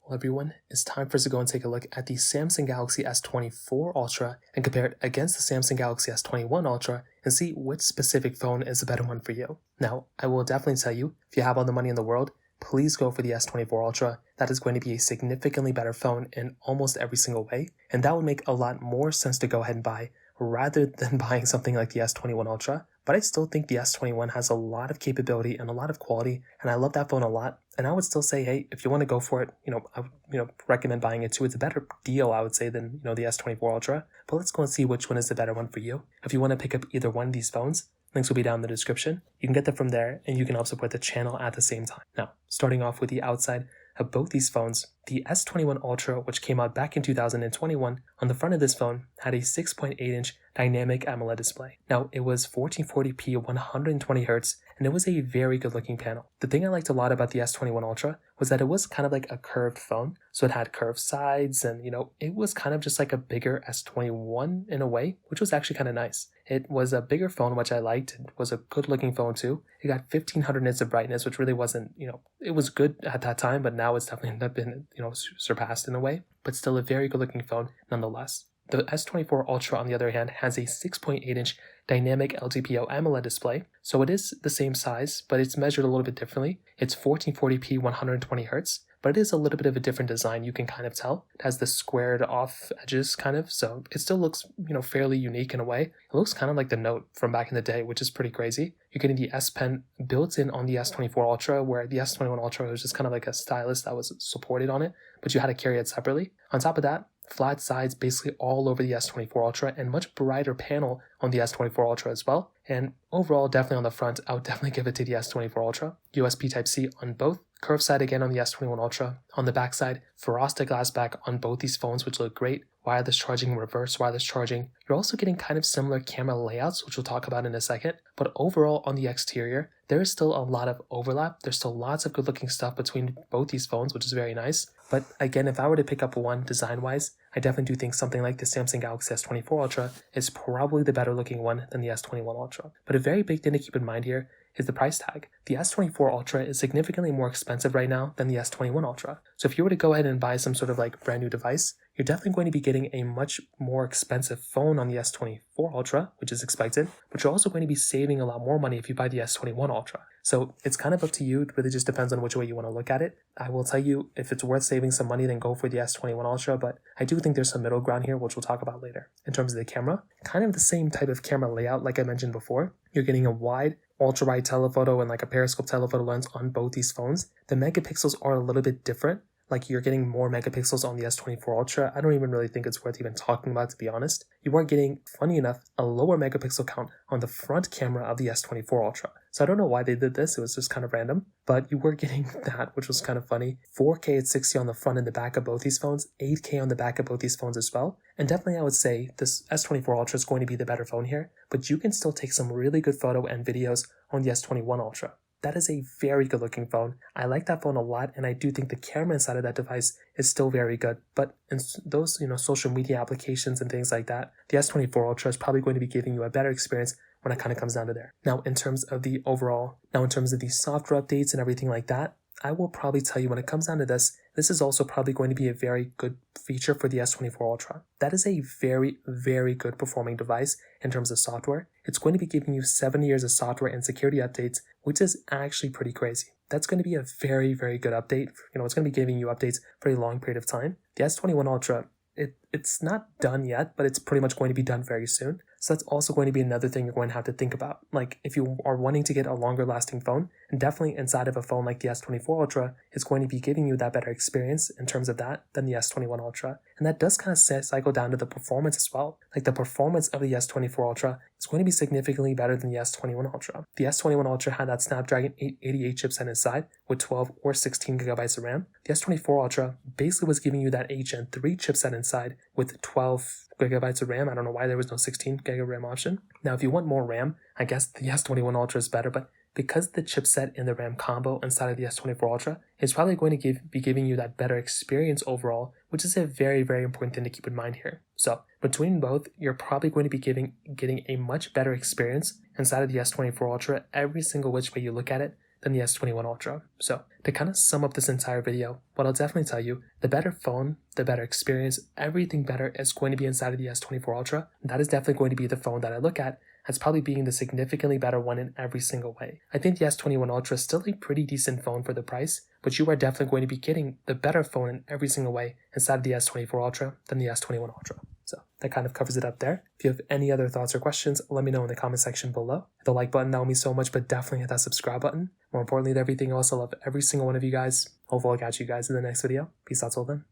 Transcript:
Well, everyone, it's time for us to go and take a look at the Samsung Galaxy S24 Ultra and compare it against the Samsung Galaxy S21 Ultra and see which specific phone is the better one for you. Now, I will definitely tell you, if you have all the money in the world, please go for the S24 Ultra. That is going to be a significantly better phone in almost every single way, and that would make a lot more sense to go ahead and buy rather than buying something like the S21 Ultra. But I still think the S21 has a lot of capability and a lot of quality, and I love that phone a lot. And I would still say, hey, if you want to go for it, I would, recommend buying it too. It's a better deal, I would say, than, the S24 Ultra. But let's go and see which one is the better one for you. If you want to pick up either one of these phones, links will be down in the description. You can get them from there, and you can help support the channel at the same time. Now, starting off with the outside of both these phones, the S21 Ultra, which came out back in 2021, on the front of this phone had a 6.8-inch dynamic AMOLED display. Now, it was 1440p 120Hz, and it was a very good looking panel. The thing I liked a lot about the S21 Ultra was that it was kind of like a curved phone, so it had curved sides, and it was kind of just like a bigger S21 in a way, which was actually kind of nice. It was a bigger phone, which I liked. It was a good looking phone too. It got 1500 nits of brightness, which really wasn't, it was good at that time, but now it's definitely not been, surpassed in a way, but still a very good looking phone nonetheless. The S24 Ultra, on the other hand, has a 6.8-inch dynamic LTPO AMOLED display, so it is the same size, but it's measured a little bit differently. It's 1440p 120Hz, but it is a little bit of a different design, you can kind of tell. It has the squared off edges, kind of, so it still looks, fairly unique in a way. It looks kind of like the Note from back in the day, which is pretty crazy. You're getting the S Pen built in on the S24 Ultra, where the S21 Ultra was just kind of like a stylus that was supported on it, but you had to carry it separately. On top of that, flat sides basically all over the S24 Ultra, and much brighter panel on the S24 Ultra as well. And overall, definitely on the front, I would definitely give it to the S24 Ultra. USB Type-C on both. Curved side again on the S21 Ultra. On the back side, frosted glass back on both these phones, which look great. Wireless charging, reverse wireless charging. You're also getting kind of similar camera layouts, which we'll talk about in a second. But overall, on the exterior, there is still a lot of overlap. There's still lots of good looking stuff between both these phones, which is very nice. But again, if I were to pick up one design-wise, I definitely do think something like the Samsung Galaxy S24 Ultra is probably the better looking one than the S21 Ultra. But a very big thing to keep in mind here is the price tag. The S24 Ultra is significantly more expensive right now than the S21 Ultra. So if you were to go ahead and buy some sort of like brand new device, you're definitely going to be getting a much more expensive phone on the S24 Ultra, which is expected, but you're also going to be saving a lot more money if you buy the S21 Ultra. So it's kind of up to you. It really just depends on which way you want to look at it. I will tell you, if it's worth saving some money, then go for the S21 Ultra, but I do think there's some middle ground here, which we'll talk about later. In terms of the camera, kind of the same type of camera layout like I mentioned before. You're getting a wide, ultra-wide telephoto and like a periscope telephoto lens on both these phones. The megapixels are a little bit different. Like, you're getting more megapixels on the S24 Ultra. I don't even really think it's worth even talking about, to be honest. You are getting, funny enough, a lower megapixel count on the front camera of the S24 Ultra. So I don't know why they did this. It was just kind of random. But you were getting that, which was kind of funny. 4K at 60 on the front and the back of both these phones. 8K on the back of both these phones as well. And definitely I would say this S24 Ultra is going to be the better phone here. But you can still take some really good photo and videos on the S21 Ultra. That is a very good looking phone. I like that phone a lot, and I do think the camera inside of that device is still very good. But in those, social media applications and things like that, the S24 Ultra is probably going to be giving you a better experience when it kind of comes down to there. Now, in terms of the software updates and everything like that, I will probably tell you when it comes down to this is also probably going to be a very good feature for the S24 Ultra. That is a very, very good performing device in terms of software. It's going to be giving you 7 years of software and security updates, which is actually pretty crazy. That's going to be a very, very good update. It's going to be giving you updates for a long period of time. The S21 Ultra, it's not done yet, but it's pretty much going to be done very soon. So that's also going to be another thing you're going to have to think about. Like, if you are wanting to get a longer lasting phone, and definitely inside of a phone like the S24 Ultra, it's going to be giving you that better experience in terms of that than the S21 Ultra. And that does kind of cycle down to the performance as well. Like, the performance of the S24 Ultra is going to be significantly better than the S21 Ultra. The S21 Ultra had that Snapdragon 888 chipset inside with 12 or 16 gigabytes of RAM. The S24 Ultra basically was giving you that Gen 3 chipset inside with 12 gigabytes of RAM. I don't know why there was no 16 gig of RAM option. Now, if you want more RAM, I guess the S21 Ultra is better, but because the chipset and the RAM combo inside of the S24 Ultra is probably going to be giving you that better experience overall, which is a very, very important thing to keep in mind here. So between both, you're probably going to be getting a much better experience inside of the S24 Ultra every single which way you look at it, than the S21 Ultra. So to kind of sum up this entire video, what I'll definitely tell you, the better phone, the better experience, everything better is going to be inside of the S24 Ultra. That is definitely going to be the phone that I look at as probably being the significantly better one in every single way. I think the S21 Ultra is still a pretty decent phone for the price, but you are definitely going to be getting the better phone in every single way inside of the S24 Ultra than the S21 Ultra. So that kind of covers it up there. If you have any other thoughts or questions, let me know in the comment section below. Hit the like button, that would mean so much, but definitely hit that subscribe button. More importantly than everything else, I love every single one of you guys. Hopefully I'll catch you guys in the next video. Peace out till then.